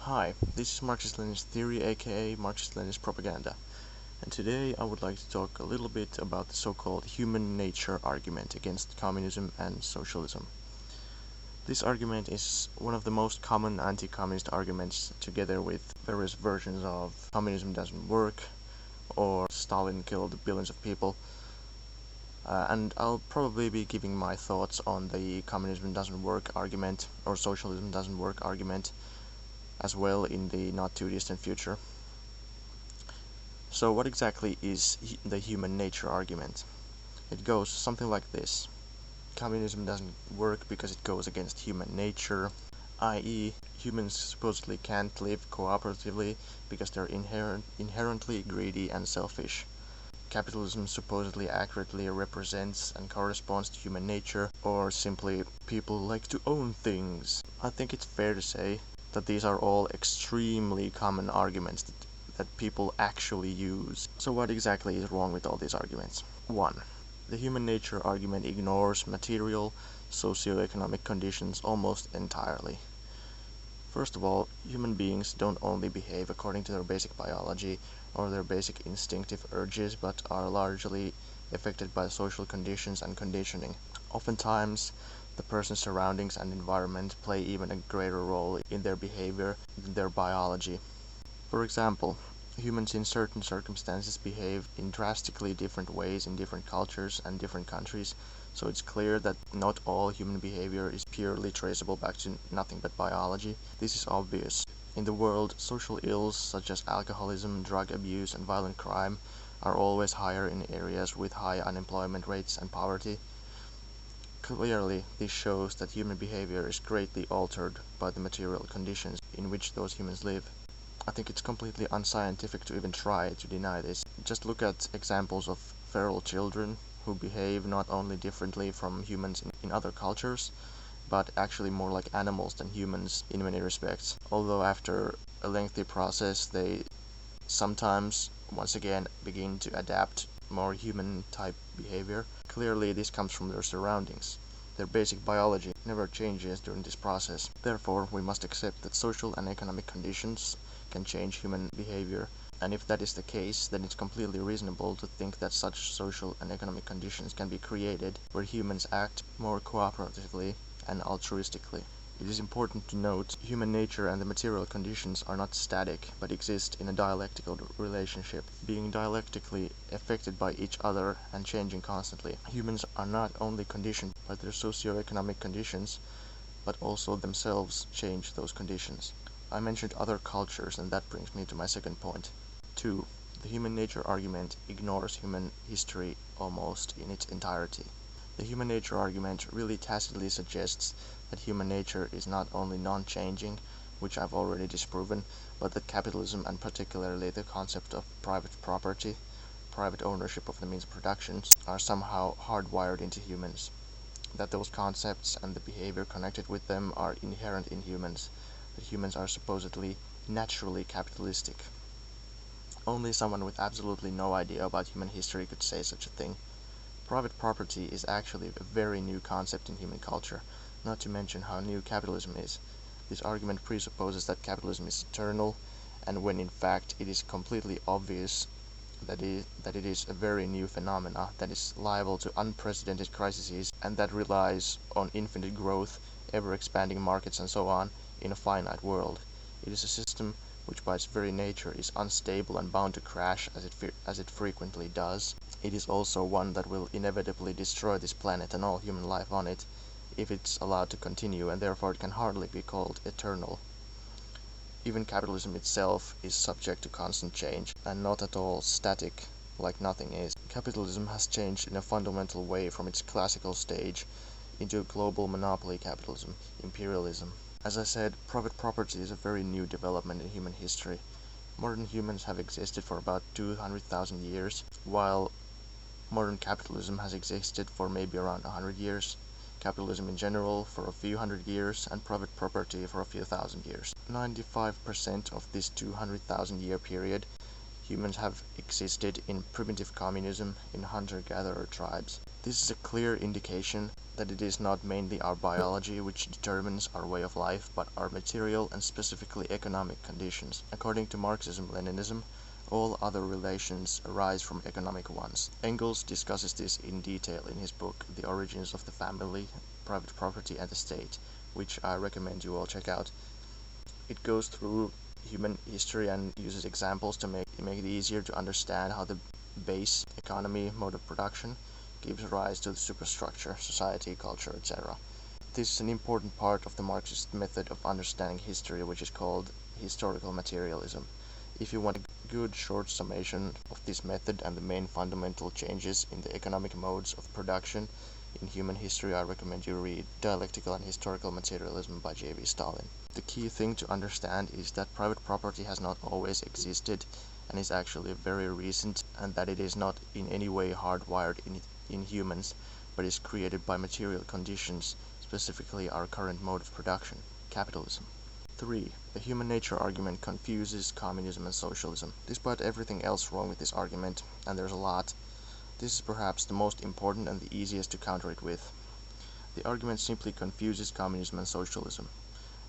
Hi, this is Marxist-Leninist theory, aka Marxist-Leninist propaganda, and today I would like to talk a little bit about the so-called human nature argument against communism and socialism. This argument is one of the most common anti-communist arguments, together with various versions of communism doesn't work, or Stalin killed billions of people, and I'll probably be giving my thoughts on the communism doesn't work argument, or socialism doesn't work argument, as well in the not too distant future. So what exactly is the human nature argument? It goes something like this. Communism doesn't work because it goes against human nature, i.e. humans supposedly can't live cooperatively because they're inherently greedy and selfish. Capitalism supposedly accurately represents and corresponds to human nature, or simply people like to own things. I think it's fair to say that these are all extremely common arguments that people actually use. So what exactly is wrong with all these arguments? 1. The human nature argument ignores material, socio-economic conditions almost entirely. First of all, human beings don't only behave according to their basic biology or their basic instinctive urges, but are largely affected by social conditions and conditioning. Oftentimes, the person's surroundings and environment play even a greater role in their behavior than their biology. For example, humans in certain circumstances behave in drastically different ways in different cultures and different countries, so it's clear that not all human behavior is purely traceable back to nothing but biology. This is obvious. In the world, social ills such as alcoholism, drug abuse, and violent crime are always higher in areas with high unemployment rates and poverty. Clearly, this shows that human behavior is greatly altered by the material conditions in which those humans live. I think it's completely unscientific to even try to deny this. Just look at examples of feral children who behave not only differently from humans in other cultures, but actually more like animals than humans in many respects. Although after a lengthy process, they sometimes, once again, begin to adapt more human-type behavior. Clearly, this comes from their surroundings. Their basic biology never changes during this process. Therefore, we must accept that social and economic conditions can change human behavior, and if that is the case, then it's completely reasonable to think that such social and economic conditions can be created where humans act more cooperatively and altruistically. It is important to note human nature and the material conditions are not static, but exist in a dialectical relationship, being dialectically affected by each other and changing constantly. Humans are not only conditioned by their socio-economic conditions, but also themselves change those conditions. I mentioned other cultures, and that brings me to my second point. 2. The human nature argument ignores human history almost in its entirety. The human nature argument really tacitly suggests that human nature is not only non-changing, which I've already disproven, but that capitalism, and particularly the concept of private property, private ownership of the means of production, are somehow hardwired into humans. That those concepts and the behavior connected with them are inherent in humans, that humans are supposedly naturally capitalistic. Only someone with absolutely no idea about human history could say such a thing. Private property is actually a very new concept in human culture, not to mention how new capitalism is. This argument presupposes that capitalism is eternal, and when in fact it is completely obvious that it is a very new phenomena that is liable to unprecedented crises and that relies on infinite growth, ever-expanding markets and so on in a finite world. It is a system which by its very nature is unstable and bound to crash as it frequently does. It is also one that will inevitably destroy this planet and all human life on it if it's allowed to continue, and therefore it can hardly be called eternal. Even capitalism itself is subject to constant change, and not at all static like nothing is. Capitalism has changed in a fundamental way from its classical stage into global monopoly capitalism, imperialism. As I said, private property is a very new development in human history. Modern humans have existed for about 200,000 years, while modern capitalism has existed for maybe around 100 years. Capitalism in general for a few hundred years, and private property for a few thousand years. 95% of this 200,000 year period, humans have existed in primitive communism in hunter-gatherer tribes. This is a clear indication that it is not mainly our biology which determines our way of life, but our material and specifically economic conditions. According to Marxism-Leninism, all other relations arise from economic ones. Engels discusses this in detail in his book The Origins of the Family, Private Property and the State, which I recommend you all check out. It goes through human history and uses examples to make it easier to understand how the base economy, mode of production, gives rise to the superstructure, society, culture, etc. This is an important part of the Marxist method of understanding history, which is called historical materialism. If you want a good short summation of this method and the main fundamental changes in the economic modes of production in human history, I recommend you read Dialectical and Historical Materialism by J.V. Stalin. The key thing to understand is that private property has not always existed and is actually very recent, and that it is not in any way hardwired in humans, but is created by material conditions, specifically our current mode of production, capitalism. 3. The human nature argument confuses communism and socialism. Despite everything else wrong with this argument, and there's a lot, this is perhaps the most important and the easiest to counter it with. The argument simply confuses communism and socialism.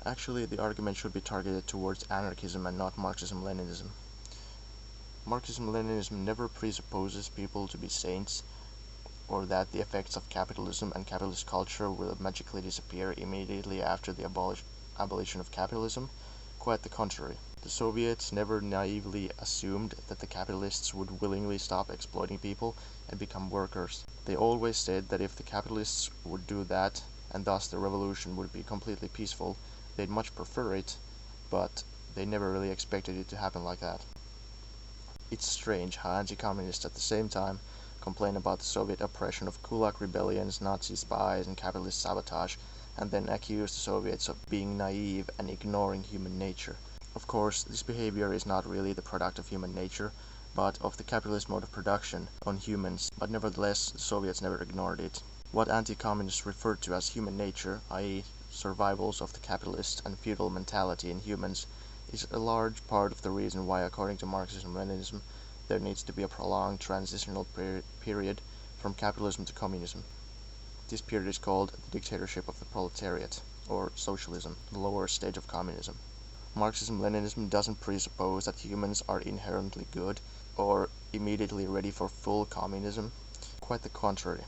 Actually, the argument should be targeted towards anarchism and not Marxism-Leninism. Marxism-Leninism never presupposes people to be saints, or that the effects of capitalism and capitalist culture will magically disappear immediately after the abolition of capitalism. Quite the contrary. The Soviets never naively assumed that the capitalists would willingly stop exploiting people and become workers. They always said that if the capitalists would do that, and thus the revolution would be completely peaceful, they'd much prefer it, but they never really expected it to happen like that. It's strange how anti-communists at the same time complain about the Soviet oppression of Kulak rebellions, Nazi spies, and capitalist sabotage, and then accuse the Soviets of being naive and ignoring human nature. Of course, this behavior is not really the product of human nature, but of the capitalist mode of production on humans, but nevertheless, the Soviets never ignored it. What anti-communists refer to as human nature, i.e., survivals of the capitalist and feudal mentality in humans, is a large part of the reason why, according to Marxism-Leninism, there needs to be a prolonged transitional period from capitalism to communism. This period is called the dictatorship of the proletariat, or socialism, the lower stage of communism. Marxism-Leninism doesn't presuppose that humans are inherently good or immediately ready for full communism. Quite the contrary.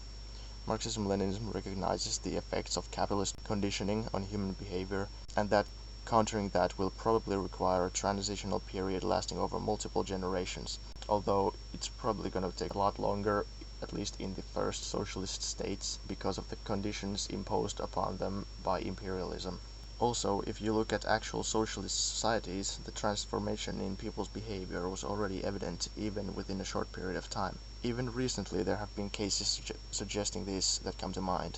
Marxism-Leninism recognizes the effects of capitalist conditioning on human behavior, and that countering that will probably require a transitional period lasting over multiple generations, although it's probably going to take a lot longer, at least in the first socialist states, because of the conditions imposed upon them by imperialism. Also, if you look at actual socialist societies, the transformation in people's behavior was already evident even within a short period of time. Even recently there have been cases suggesting this that come to mind.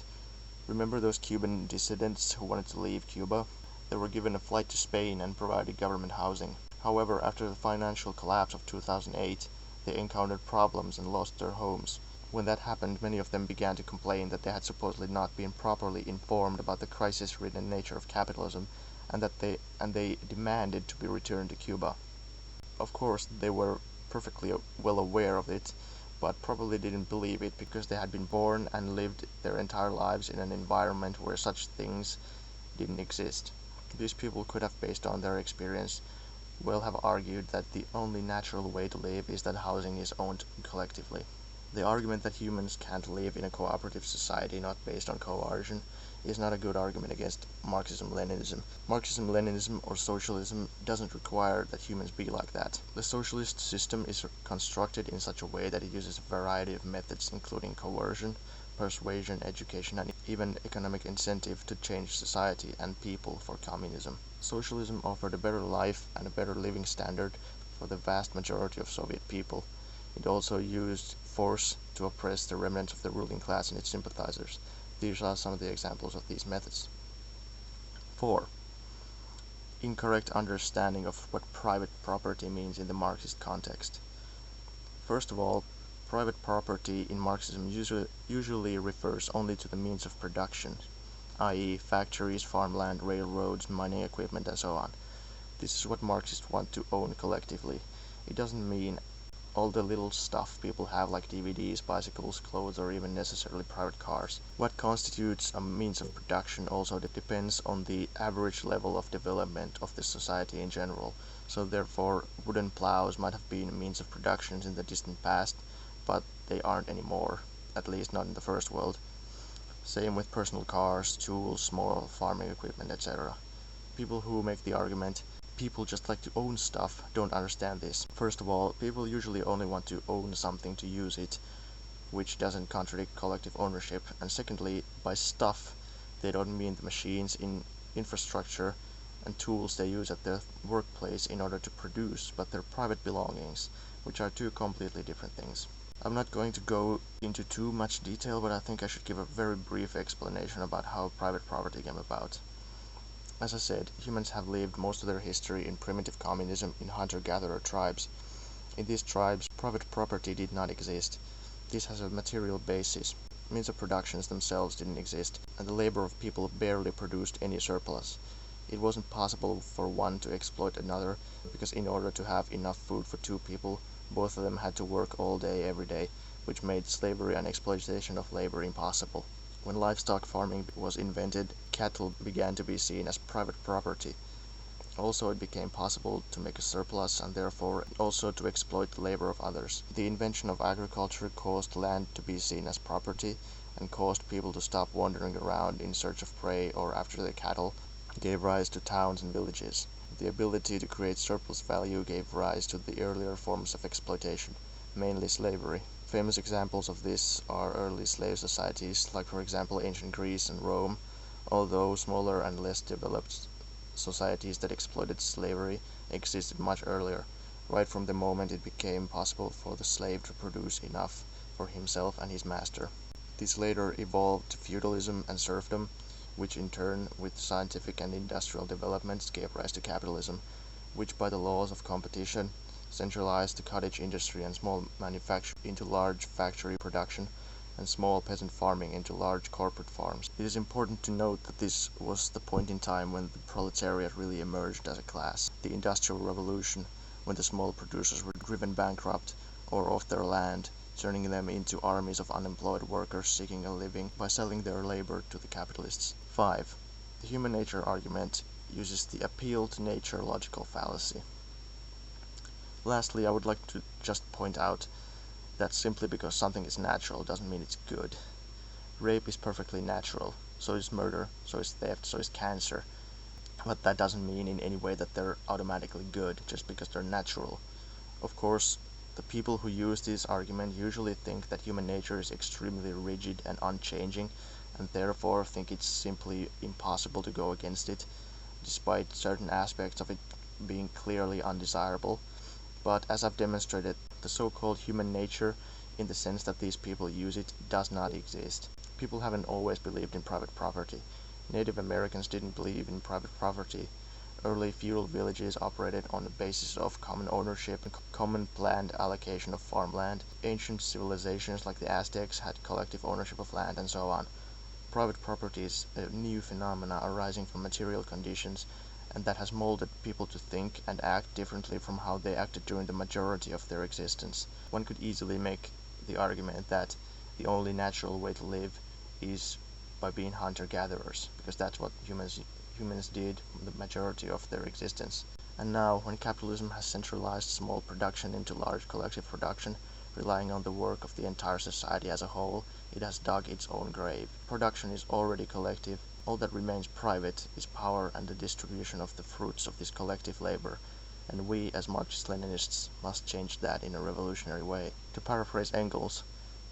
Remember those Cuban dissidents who wanted to leave Cuba? They were given a flight to Spain and provided government housing. However, after the financial collapse of 2008, they encountered problems and lost their homes. When that happened, many of them began to complain that they had supposedly not been properly informed about the crisis-ridden nature of capitalism, and they demanded to be returned to Cuba. Of course, they were perfectly well aware of it, but probably didn't believe it because they had been born and lived their entire lives in an environment where such things didn't exist. These people could have, based on their experience, well have argued that the only natural way to live is that housing is owned collectively. The argument that humans can't live in a cooperative society not based on coercion is not a good argument against Marxism-Leninism. Marxism-Leninism or socialism doesn't require that humans be like that. The socialist system is constructed in such a way that it uses a variety of methods, including coercion, persuasion, education, and even economic incentive to change society and people for communism. Socialism offered a better life and a better living standard for the vast majority of Soviet people. It also used force to oppress the remnants of the ruling class and its sympathizers. These are some of the examples of these methods. 4. Incorrect understanding of what private property means in the Marxist context. First of all, private property in Marxism usually refers only to the means of production, i.e. factories, farmland, railroads, mining equipment, and so on. This is what Marxists want to own collectively. It doesn't mean all the little stuff people have like DVDs, bicycles, clothes, or even necessarily private cars. What constitutes a means of production also depends on the average level of development of the society in general. So therefore, wooden plows might have been a means of production in the distant past, but they aren't anymore, at least not in the first world. Same with personal cars, tools, small farming equipment, etc. People who make the argument, people just like to own stuff, don't understand this. First of all, people usually only want to own something to use it, which doesn't contradict collective ownership. And secondly, by stuff, they don't mean the machines in infrastructure and tools they use at their workplace in order to produce, but their private belongings, which are two completely different things. I'm not going to go into too much detail, but I think I should give a very brief explanation about how private property came about. As I said, humans have lived most of their history in primitive communism in hunter-gatherer tribes. In these tribes, private property did not exist. This has a material basis. Means of productions themselves didn't exist, and the labor of people barely produced any surplus. It wasn't possible for one to exploit another, because in order to have enough food for two people, both of them had to work all day every day, which made slavery and exploitation of labor impossible. When livestock farming was invented, cattle began to be seen as private property. Also, it became possible to make a surplus and therefore also to exploit the labor of others. The invention of agriculture caused land to be seen as property and caused people to stop wandering around in search of prey or after their cattle, gave rise to towns and villages. The ability to create surplus value gave rise to the earlier forms of exploitation, mainly slavery. Famous examples of this are early slave societies, like for example ancient Greece and Rome, although smaller and less developed societies that exploited slavery existed much earlier, right from the moment it became possible for the slave to produce enough for himself and his master. This later evolved to feudalism and serfdom, which in turn, with scientific and industrial developments, gave rise to capitalism, which by the laws of competition centralized the cottage industry and small manufacturing into large factory production, and small peasant farming into large corporate farms. It is important to note that this was the point in time when the proletariat really emerged as a class. The Industrial Revolution, when the small producers were driven bankrupt or off their land, turning them into armies of unemployed workers seeking a living by selling their labor to the capitalists. 5. The human nature argument uses the appeal to nature logical fallacy. Lastly, I would like to just point out that simply because something is natural doesn't mean it's good. Rape is perfectly natural, so is murder, so is theft, so is cancer. But that doesn't mean in any way that they're automatically good just because they're natural. Of course, the people who use this argument usually think that human nature is extremely rigid and unchanging, and therefore think it's simply impossible to go against it, despite certain aspects of it being clearly undesirable. But as I've demonstrated, the so-called human nature, in the sense that these people use it, does not exist. People haven't always believed in private property. Native Americans didn't believe in private property. Early feudal villages operated on the basis of common ownership and common planned allocation of farmland. Ancient civilizations like the Aztecs had collective ownership of land and so on. Private property is a new phenomena arising from material conditions, and that has molded people to think and act differently from how they acted during the majority of their existence. One could easily make the argument that the only natural way to live is by being hunter-gatherers, because that's what humans did the majority of their existence. And now, when capitalism has centralized small production into large collective production, relying on the work of the entire society as a whole, it has dug its own grave. Production is already collective. All that remains private is power and the distribution of the fruits of this collective labor, and we as Marxist-Leninists must change that in a revolutionary way. To paraphrase Engels,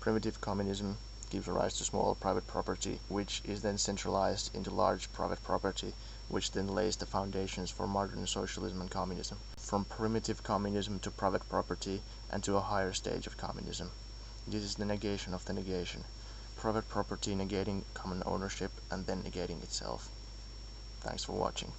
primitive communism gives rise to small private property, which is then centralized into large private property, which then lays the foundations for modern socialism and communism. From primitive communism to private property and to a higher stage of communism. This is the negation of the negation. Private property negating common ownership and then negating itself. Thanks for watching.